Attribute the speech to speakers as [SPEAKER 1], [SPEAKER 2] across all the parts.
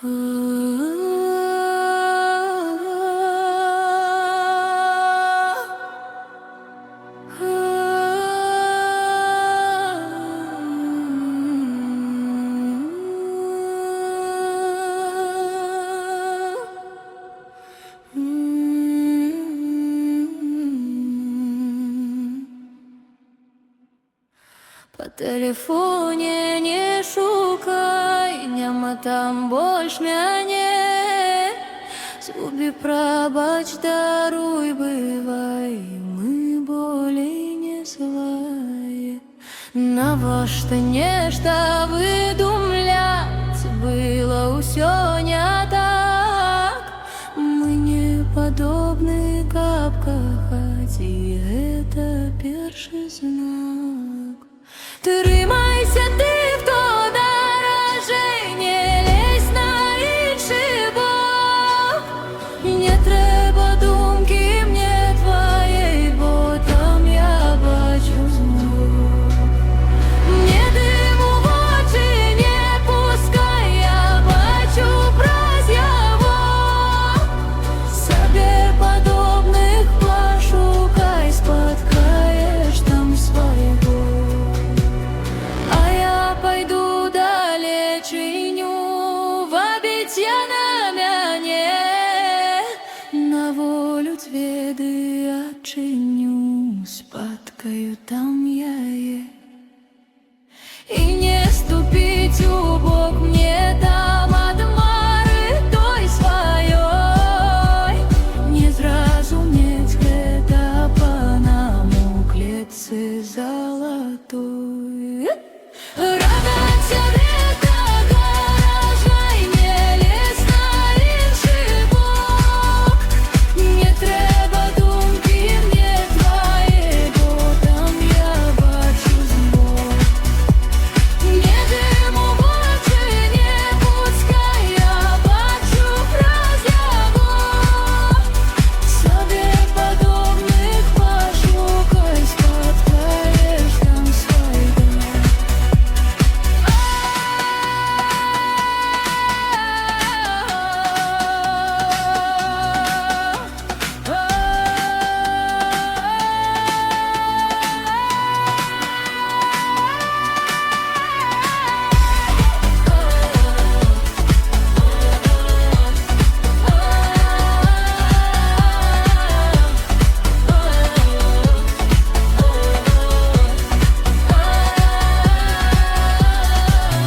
[SPEAKER 1] По телефоне не шукай, няма там больш мяне. Зубі прабач, даруй, бывай, мы болей не свае. Навошта нешта выдумляць, было ўсё не так. Мы не падобны, каб кахаць, і гэта першы знак. Трымайся ты, хто даражэй, не лезь на іншы бок. Не трэба думкі мне тваей, бо там я бачу змрок. Мне дым у вочы не пускай, я бачу праз яго. Сабе падобных пашукай, спаткаеш там свайго. Пойду далечыню, вабіць яна мяне. На волю дзведы адчыню, спаткаю там яе. І не ступіць у бок мне там ад мары той сваёй. Не зразумець гэта панам у клетцы залатой. Радаць сябе так даражэй, не лезь на іншы бок. Не трэба думкі мне твае, бо там я бачу змрок. Не дым у вочы не пускай, я бачу праз яго. Сабе падобных пашукай, спаткаеш там свайго.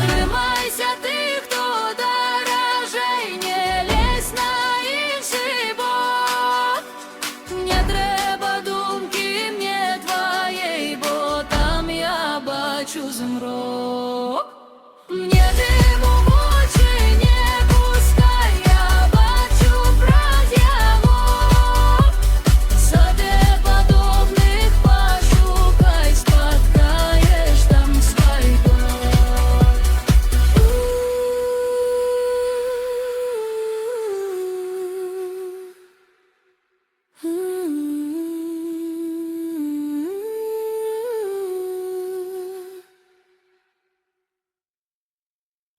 [SPEAKER 1] Трымайся ты, хто даражэй, не лезь на іншы бок. Не трэба думкі мне тваей, бо там я бачу змрок.